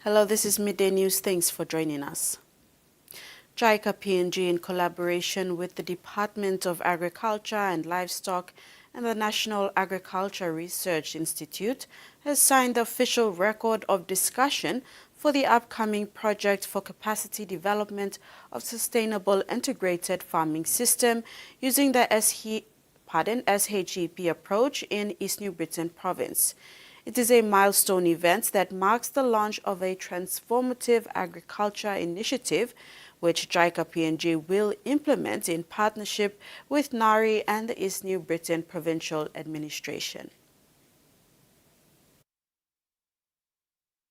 Hello, this is Midday News. Thanks for joining us. JICA PNG, in collaboration with the Department of Agriculture and Livestock and the National Agriculture Research Institute, has signed the official record of discussion for the upcoming project for capacity development of sustainable integrated farming system using the SHEP approach in East New Britain Province. It is a milestone event that marks the launch of a transformative agriculture initiative which JICA PNG will implement in partnership with NARI and the East New Britain Provincial Administration.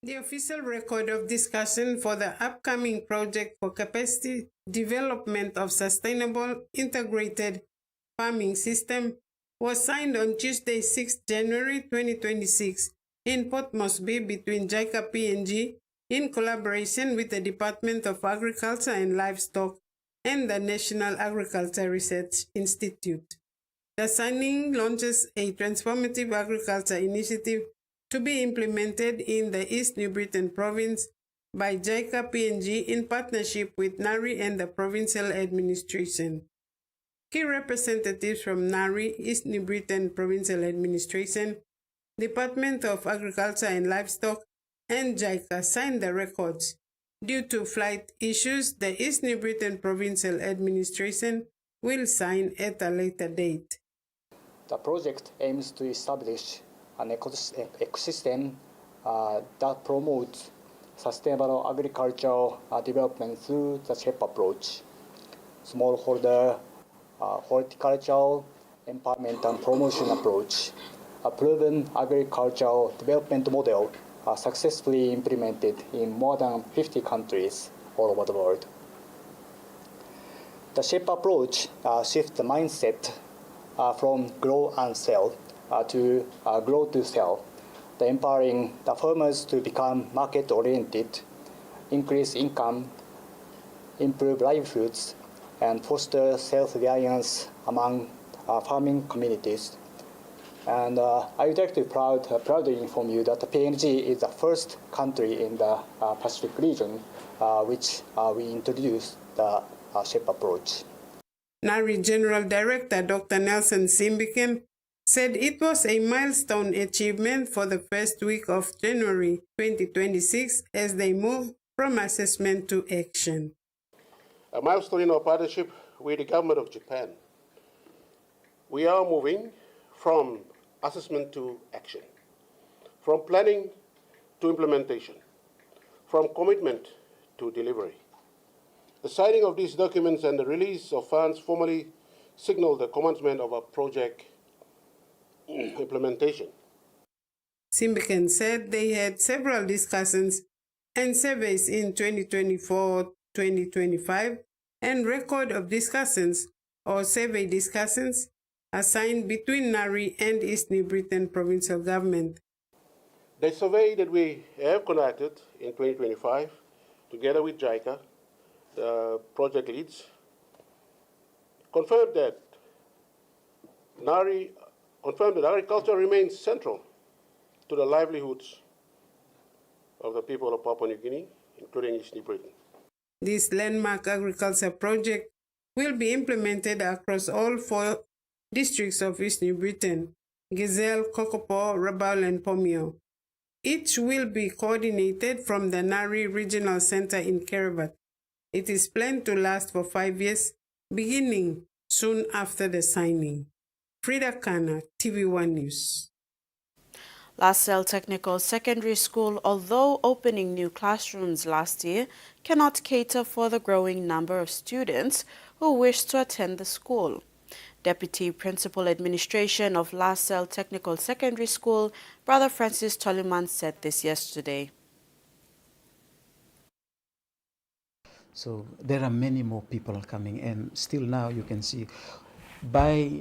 The official record of discussion for the upcoming project for capacity development of sustainable integrated farming system was signed on Tuesday, 6 January 2026 in Port Moresby between JICA PNG in collaboration with the Department of Agriculture and Livestock and the National Agriculture Research Institute. The signing launches a transformative agriculture initiative to be implemented in the East New Britain Province by JICA PNG in partnership with NARI and the Provincial Administration. Key representatives from NARI, East New Britain Provincial Administration, Department of Agriculture and Livestock, and JICA signed the records. Due to flight issues, the East New Britain Provincial Administration will sign at a later date. The project aims to establish an ecosystem that promotes sustainable agricultural development through the SHEP approach, smallholder horticultural empowerment and promotion approach, a proven agricultural development model successfully implemented in more than 50 countries all over the world. The SHEP approach shifts the mindset from grow and sell to grow to sell, empowering the farmers to become market-oriented, increase income, improve livelihoods, and foster self-reliance among farming communities. And I would like to proudly inform you that the PNG is the first country in the Pacific region which we introduced the SHEP approach. NARI General Director Dr. Nelson Simbiken said it was a milestone achievement for the first week of January 2026 as they move from assessment to action. A milestone in our partnership with the government of Japan. We are moving from assessment to action, from planning to implementation, from commitment to delivery. The signing of these documents and the release of funds formally signal the commencement of our project implementation. Simbiken said they had several discussions and surveys in 2024-2025 and record of discussions or survey discussions assigned between NARI and East New Britain Provincial Government. The survey that we have conducted in 2025, together with JICA, the project leads, confirmed that agriculture remains central to the livelihoods of the people of Papua New Guinea, including East New Britain. This landmark agriculture project will be implemented across all 4 districts of East New Britain: Gazelle, Kokopo, Rabaul, and Pomio. Each will be coordinated from the NARI Regional Center in Kerevat. It is planned to last for 5 years, beginning soon after the signing. Frida Kana, TVWAN News. LaSalle Technical Secondary School, although opening new classrooms last year, cannot cater for the growing number of students who wish to attend the school. Deputy Principal Administration of LaSalle Technical Secondary School, Brother Francis Toliman, said this yesterday. So there are many more people coming, and still now you can see by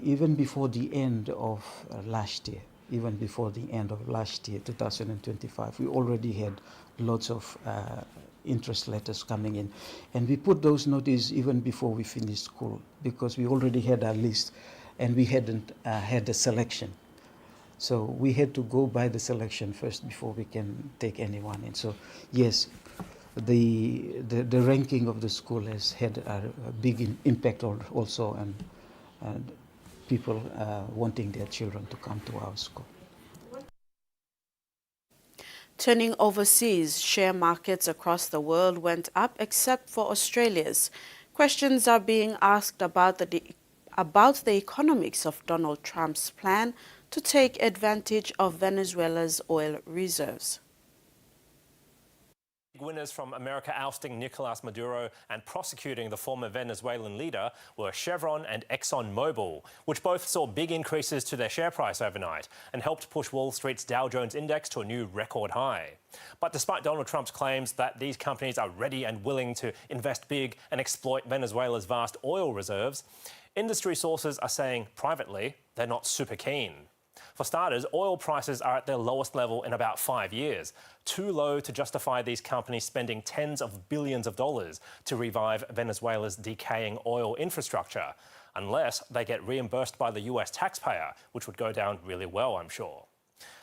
even before the end of last year, 2025, we already had lots of interest letters coming in. And we put those notices even before we finished school, because we already had our list and we hadn't had a selection. So we had to go by the selection first before we can take anyone in. So yes, the ranking of the school has had a big impact also on people wanting their children to come to our school. Turning overseas, share markets across the world went up except for Australia's. Questions are being asked about the economics of Donald Trump's plan to take advantage of Venezuela's oil reserves. Winners from America ousting Nicolas Maduro and prosecuting the former Venezuelan leader were Chevron and ExxonMobil, which both saw big increases to their share price overnight and helped push Wall Street's Dow Jones index to a new record high. But despite Donald Trump's claims that these companies are ready and willing to invest big and exploit Venezuela's vast oil reserves, industry sources are saying privately they're not super keen. For starters, oil prices are at their lowest level in about 5 years, too low to justify these companies spending tens of billions of dollars to revive Venezuela's decaying oil infrastructure, unless they get reimbursed by the US taxpayer, which would go down really well, I'm sure.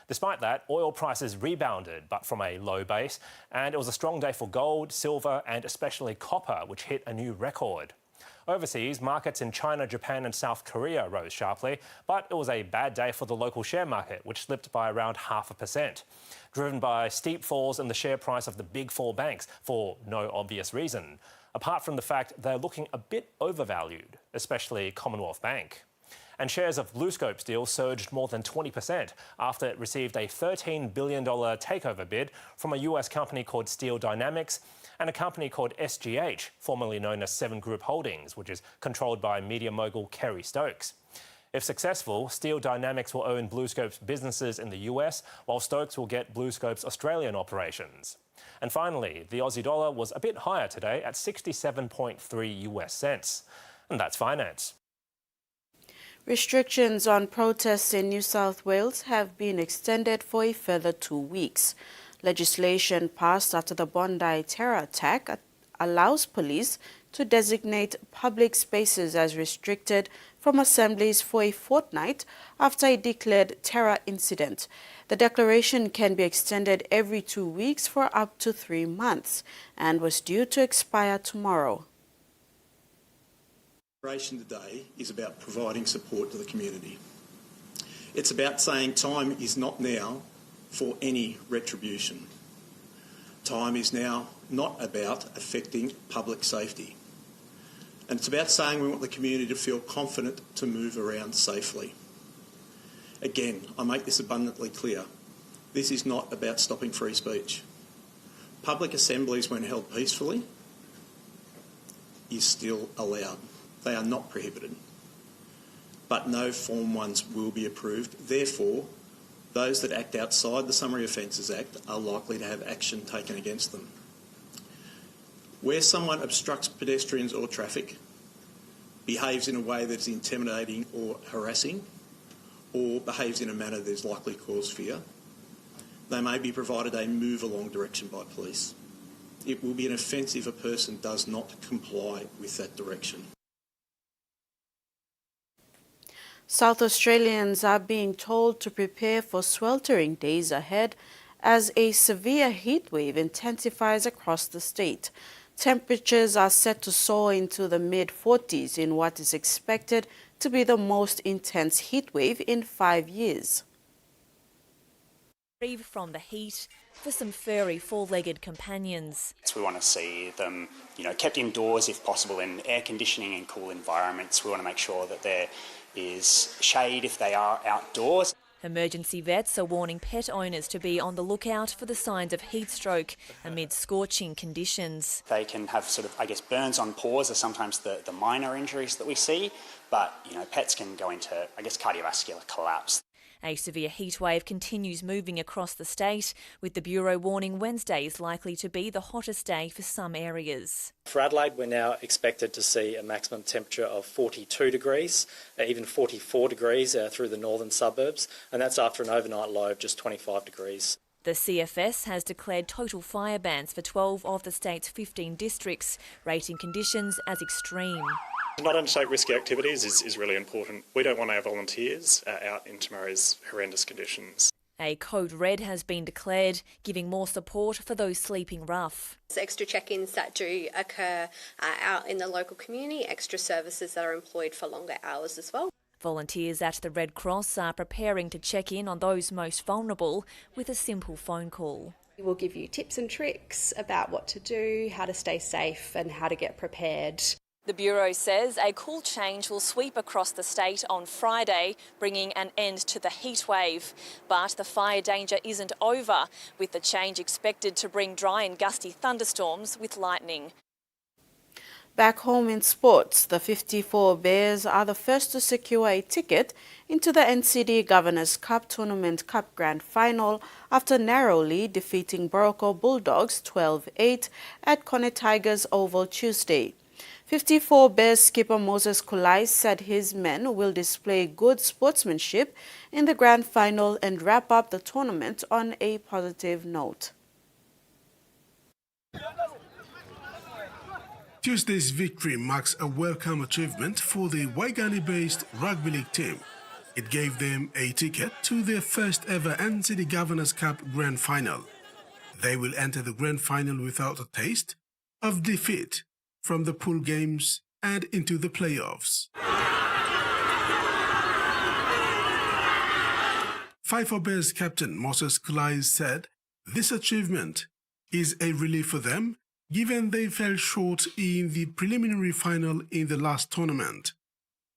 Despite that, oil prices rebounded, but from a low base, and it was a strong day for gold, silver, and especially copper, which hit a new record. Overseas, markets in China, Japan and South Korea rose sharply, but it was a bad day for the local share market, which slipped by around 0.5%, driven by steep falls in the share price of the big four banks for no obvious reason, apart from the fact they're looking a bit overvalued, especially Commonwealth Bank. And shares of BlueScope Steel surged more than 20% after it received a $13 billion takeover bid from a US company called Steel Dynamics and a company called SGH, formerly known as Seven Group Holdings, which is controlled by media mogul Kerry Stokes. If successful, Steel Dynamics will own BlueScope's businesses in the US, while Stokes will get BlueScope's Australian operations. And finally, the Aussie dollar was a bit higher today at 67.3 US cents. And that's finance. Restrictions on protests in New South Wales have been extended for a further 2 weeks. Legislation passed after the Bondi terror attack allows police to designate public spaces as restricted from assemblies for a fortnight after a declared terror incident. The declaration can be extended every 2 weeks for up to 3 months and was due to expire tomorrow. The declaration today is about providing support to the community. It's about saying time is not now for any retribution. Time is now not about affecting public safety. And it's about saying we want the community to feel confident to move around safely. Again, I make this abundantly clear. This is not about stopping free speech. Public assemblies, when held peacefully, is still allowed. They are not prohibited. But no Form 1s will be approved. Therefore, those that act outside the Summary Offences Act are likely to have action taken against them. Where someone obstructs pedestrians or traffic, behaves in a way that is intimidating or harassing, or behaves in a manner that is likely to cause fear, they may be provided a move-along direction by police. It will be an offence if a person does not comply with that direction. South Australians are being told to prepare for sweltering days ahead as a severe heatwave intensifies across the state. Temperatures are set to soar into the mid-40s in what is expected to be the most intense heatwave in 5 years. Reprieve from the heat for some furry four-legged companions. We want to see them, kept indoors if possible in air conditioning and cool environments. We want to make sure that there is shade if they are outdoors. Emergency vets are warning pet owners to be on the lookout for the signs of heat stroke amid scorching conditions. They can have burns on paws are sometimes the minor injuries that we see, but, pets can go into, cardiovascular collapse. A severe heatwave continues moving across the state, with the Bureau warning Wednesday is likely to be the hottest day for some areas. For Adelaide, we're now expected to see a maximum temperature of 42 degrees, even 44 degrees through the northern suburbs, and that's after an overnight low of just 25 degrees. The CFS has declared total fire bans for 12 of the state's 15 districts, rating conditions as extreme. Not undertake risky activities is really important. We don't want our volunteers out in tomorrow's horrendous conditions. A code red has been declared, giving more support for those sleeping rough. Extra check-ins that do occur out in the local community, extra services that are employed for longer hours as well. Volunteers at the Red Cross are preparing to check in on those most vulnerable with a simple phone call. We'll give you tips and tricks about what to do, how to stay safe and how to get prepared. The Bureau says a cool change will sweep across the state on Friday, bringing an end to the heat wave. But the fire danger isn't over, with the change expected to bring dry and gusty thunderstorms with lightning. Back home in sports, the 54 Bears are the first to secure a ticket into the NCD Governors Cup Tournament Cup Grand Final after narrowly defeating Boroko Bulldogs 12-8 at Kone Tigers Oval Tuesday. 54 Bears skipper Moses Kulai said his men will display good sportsmanship in the grand final and wrap up the tournament on a positive note. Tuesday's victory marks a welcome achievement for the Waigani-based rugby league team. It gave them a ticket to their first ever NCD Governors Cup Grand Final. They will enter the Grand Final without a taste of defeat from the pool games and into the playoffs. 54 Bears captain Moses Kulai said this achievement is a relief for them, given they fell short in the preliminary final in the last tournament.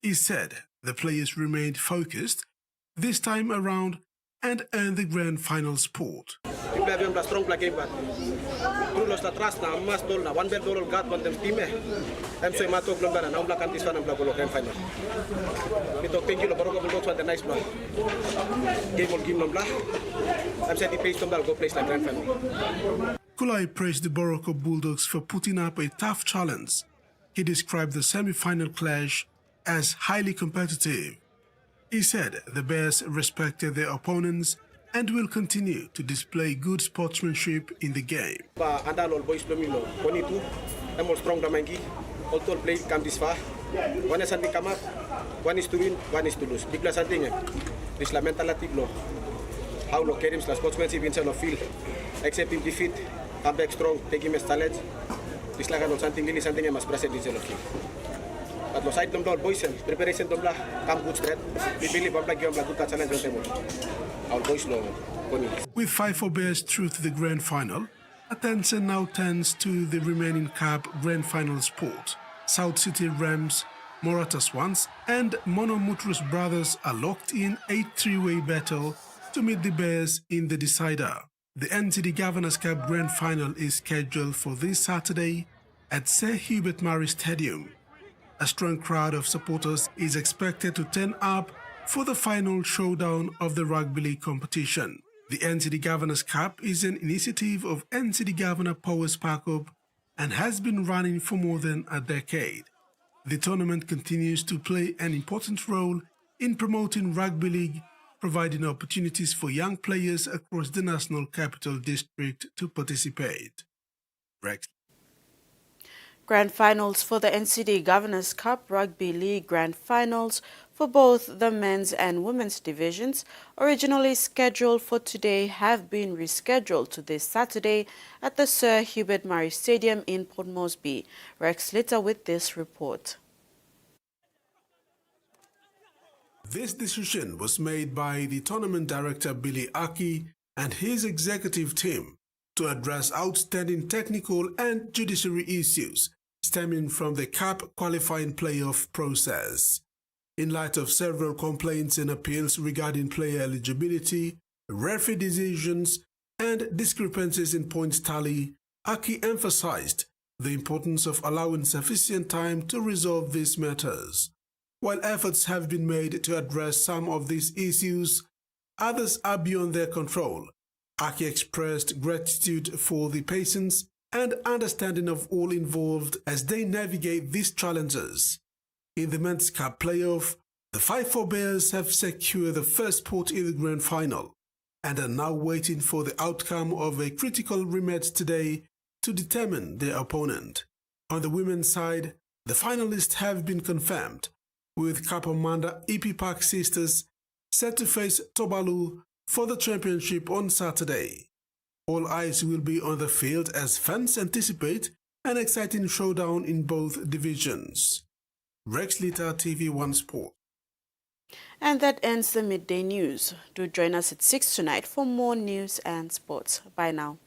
He said the players remained focused this time around and earned the grand final spot. Kulai praised the Boroko Bulldogs for putting up a tough challenge. He described the semi-final clash as highly competitive. He said the Bears respected their opponents and will continue to display good sportsmanship in the game. One is something come up, one is to win, one is to lose. Big plus something. This la mentality blow. How no carry him sportsmanship inside of field. Accept him defeat, come back strong, take him as challenge. This like something really something I must present inside of field. At the side of boys and preparation of come good spread. We believe I'm like you good challenge on table. Our boys know. With 54 Bears through to the grand final, attention now turns to the remaining Cup grand final sport. South City Rams, Morata Swans and Monomutrus Brothers are locked in a three-way battle to meet the Bears in the decider. The NCD Governors Cup Grand Final is scheduled for this Saturday at Sir Hubert Murray Stadium. A strong crowd of supporters is expected to turn up for the final showdown of the rugby league competition. The NCD Governors Cup is an initiative of NCD Governor Powers Parkup and has been running for more than a decade. The tournament continues to play an important role in promoting rugby league, providing opportunities for young players across the National Capital District to participate. Rex. Grand finals for the NCD Governors Cup Rugby League Grand Finals for both the men's and women's divisions, originally scheduled for today, have been rescheduled to this Saturday at the Sir Hubert Murray Stadium in Port Moresby. Rex Litter with this report. This decision was made by the tournament director Billy Aki and his executive team to address outstanding technical and judiciary issues stemming from the Cup qualifying playoff process. In light of several complaints and appeals regarding player eligibility, referee decisions, and discrepancies in points tally, Aki emphasized the importance of allowing sufficient time to resolve these matters. While efforts have been made to address some of these issues, others are beyond their control. Aki expressed gratitude for the patience and understanding of all involved as they navigate these challenges. In the Men's Cup playoff, the 54 Bears have secured the first spot in the grand final and are now waiting for the outcome of a critical rematch today to determine their opponent. On the women's side, The finalists have been confirmed, with Kapamanda EP Park Sisters set to face Tobalu for the championship on Saturday. All eyes will be on the field as fans anticipate an exciting showdown in both divisions. Rex Lita, TVWAN Sport. And that ends the midday news. Do join us at 6 tonight for more news and sports. Bye now.